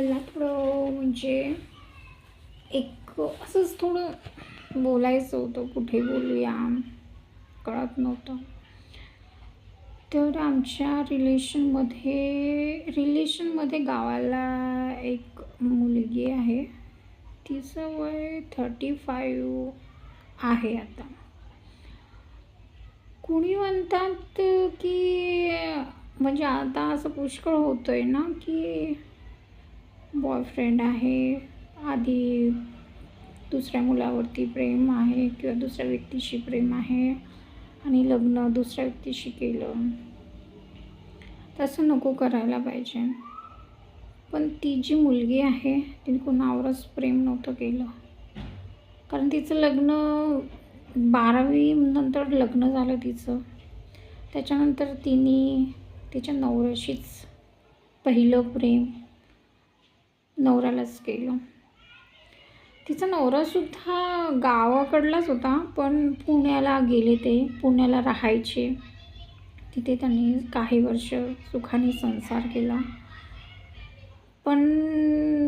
मला थोडं म्हणजे एक असंच थोडं बोलायचं होतं, कुठे बोलूया कळत नव्हतं. तर आमच्या रिलेशनमध्ये गावाला एक मुलगी आहे. तिचं वय 35 आहे आता. कुणी म्हणतात की म्हणजे आता असं पुष्कळ होतं आहे ना, की बॉयफ्रेंड आहे, आधी दुसऱ्या मुलावरती प्रेम आहे किंवा दुसऱ्या व्यक्तीशी प्रेम आहे आणि लग्न दुसऱ्या व्यक्तीशी केलं. तसं नको करायला पाहिजे. पण ती जी मुलगी आहे तिने कोणावरच प्रेम नव्हतं केलं. कारण तिचं लग्न 12वी नंतर लग्न झालं तिचं. त्याच्यानंतर तिने तिच्या नवऱ्याशीच पहिलं प्रेम नवऱ्यालाच केलं. तिचा नवरासुद्धा गावाकडलाच होता, पण पुण्याला गेले ते. पुण्याला राहायचे. तिथे त्यांनी काही वर्ष सुखाने संसार केला. पण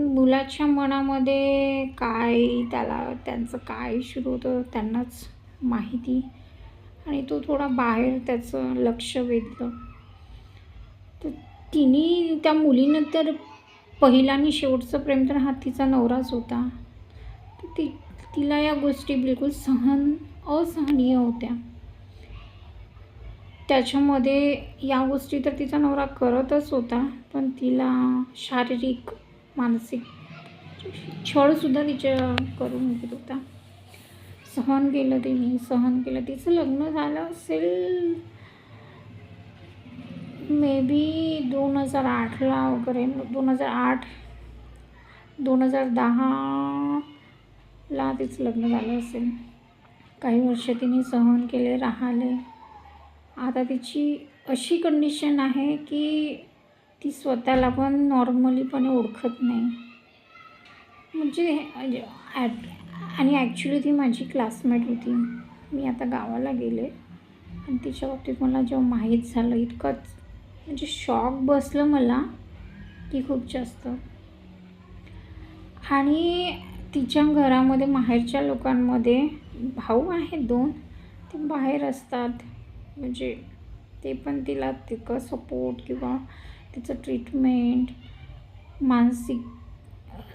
मुलाच्या मनामध्ये त्यांचं काय सुरू होतं त्यांनाच माहिती. आणि तो थोडा बाहेर त्याचं लक्ष वेधलं. तर त्या मुलीनं तर पहिला आणि शेवटचं प्रेम तर हा तिचा नवराच होता. तर तिला या गोष्टी बिलकुल असहनीय होत्या. त्याच्यामध्ये या गोष्टी तर तिचा नवरा करतच होता, पण तिला शारीरिक, मानसिक छळसुद्धा करून घेत होता. सहन केलं. तिचं लग्न झालं असेल मे बी 2008ला वगैरे. 2010ला तिचं लग्न झालं असेल. काही वर्ष तिने सहन केले, राहिले. आता तिची अशी कंडिशन आहे की ती स्वतःला पण नॉर्मलीपणे ओळखत नाही. म्हणजे आणि ॲक्च्युली ती माझी क्लासमेट होती. मी आता गावाला गेले आणि तिच्या बाबतीत मला जेव्हा माहीत झालं, इतकंच म्हणजे शॉक बसलं मला की खूप जास्त. आणि तिच्या घरामध्ये माहेरच्या लोकांमध्ये भाऊ आहेत 2, ते बाहेर असतात. म्हणजे ते पण तिला तितकं सपोर्ट किंवा तिचं ट्रीटमेंट, मानसिक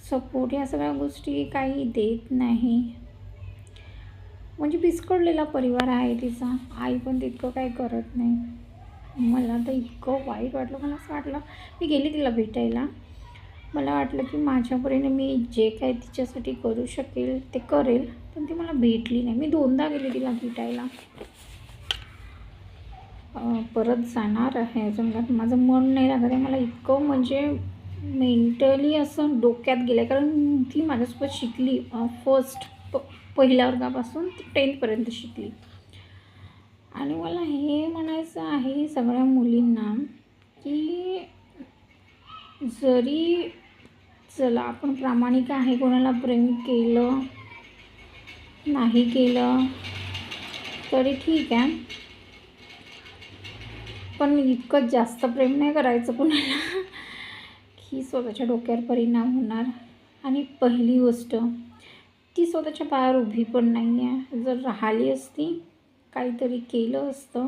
सपोर्ट या सगळ्या गोष्टी काही देत नाही. म्हणजे विस्कळलेला परिवार आहे तिचा. आई पण तितकं काही करत नाही. मला तर इतकं वाईट वाटलं. मला असं वाटलं, मी गेली तिला भेटायला. मला वाटलं की माझ्यापरीने मी जे काही तिच्यासाठी करू शकेल ते करेल, पण ती मला भेटली नाही. मी 2दा गेले तिला भेटायला. परत जाणार आहे अजून, कारण माझं मन नाही लागत आहे. मला इतकं म्हणजे मेंटली असं डोक्यात गेलं आहे. कारण ती माझ्यासोबत शिकली. पहिल्या वर्गापासून ती 10th शिकली. आणि मला हे म्हणायचं आहे सगळ्या मुलींना की जरी चला आपण प्रामाणिक आहे, कोणाला प्रेम केलं नाही केलं तरी ठीक आहे, पण इतकं जास्त प्रेम नाही करायचं कोणाला की स्वतःच्या डोक्यावर परिणाम होणार. आणि पहिली गोष्ट, ती स्वतःच्या पायावर उभी पण नाही आहे. जर राहिली असती, काहीतरी केलं असतं,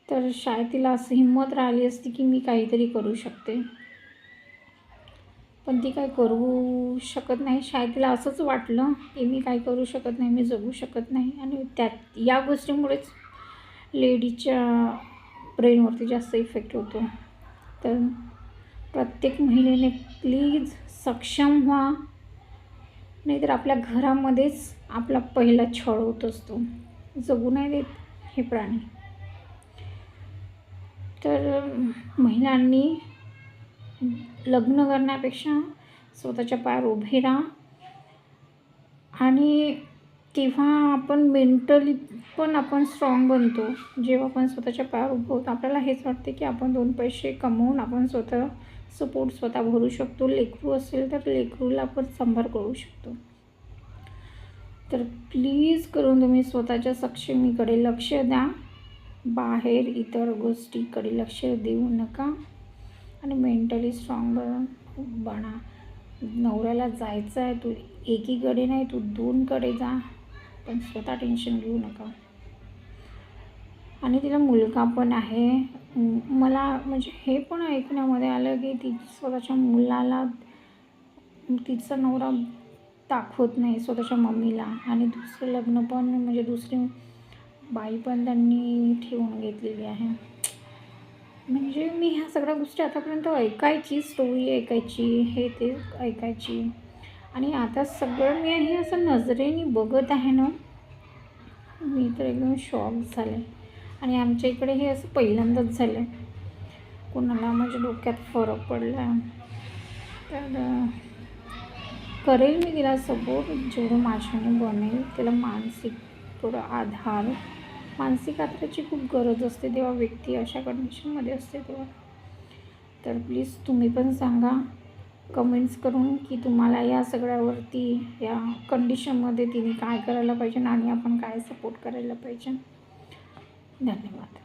तर शायद तिला असं हिंमत राहिली असती की मी काहीतरी करू शकते. पण ती काही करू शकत नाही. शायद तिला असंच वाटलं की मी काही करू शकत नाही, मी जगू शकत नाही. आणि या गोष्टीमुळेच लेडीच्या ब्रेनवरती जास्त इफेक्ट होतो. तर प्रत्येक महिलेने प्लीज सक्षम व्हा, नाहीतर आपल्या घरामध्येच आपला पहिला छळ होत असतो. जगू नाही देत हे प्राणी. तर महिलांनी लग्न करण्यापेक्षा स्वतःच्या पायावर उभे राहा. आणि तेव्हा आपण मेंटली पण आपण स्ट्रॉंग बनतो. जेव्हा आपण स्वतःच्या पायावर उभं होतो, आपल्याला हेच वाटते की आपण 2 पैसे कमवून आपण स्वतः भरू शकतो. लेकरू असेल तर लेकरूला आपण सांभाळ करू शकतो. तर प्लीज करून तुम्ही स्वतःच्या सक्षमीकडे लक्ष द्या. बाहेर इतर गोष्टीकडे लक्ष देऊ नका. आणि मेंटली स्ट्रॉंग बना. नवऱ्याला जायचं आहे, तू एकीकडे नाही, तू 2कडे जा, पण स्वतः टेन्शन घेऊ नका. आणि तिला मुलगा पण आहे. मला म्हणजे हे पण ऐकण्यामध्ये आलं की ती स्वतःच्या मुलाला तिचा नवरा दाखवत नाही स्वतःच्या मम्मीला, आणि दुसरं लग्न पण म्हणजे दुसरी बाई पण त्यांनी ठेवून घेतलेली आहे. म्हणजे मी ह्या सगळ्या गोष्टी आतापर्यंत ऐकायची, स्टोरी ऐकायची, हे ते ऐकायची, आणि आता सगळं मी हे असं नजरेने बघत आहे ना, मी तर एकदम शॉक झाले. आणि आमच्या इकडे हे असं पहिल्यांदाच झालं. कोणाला माझ्या डोक्यात फरक पडला तर करेल मी तिला सपोर्ट, जेवढं माझ्याने बनेल. तिला मानसिक थोडं आधार, मानसिक आधाराची खूप गरज असते तेव्हा व्यक्ती अशा कंडिशनमध्ये असते तेव्हा. तर प्लीज तुम्ही पण सांगा कमेंट्स करून की तुम्हाला या सगळ्यावरती, या कंडिशनमध्ये तिने काय करायला पाहिजे आणि आपण काय सपोर्ट करायला पाहिजे. धन्यवाद.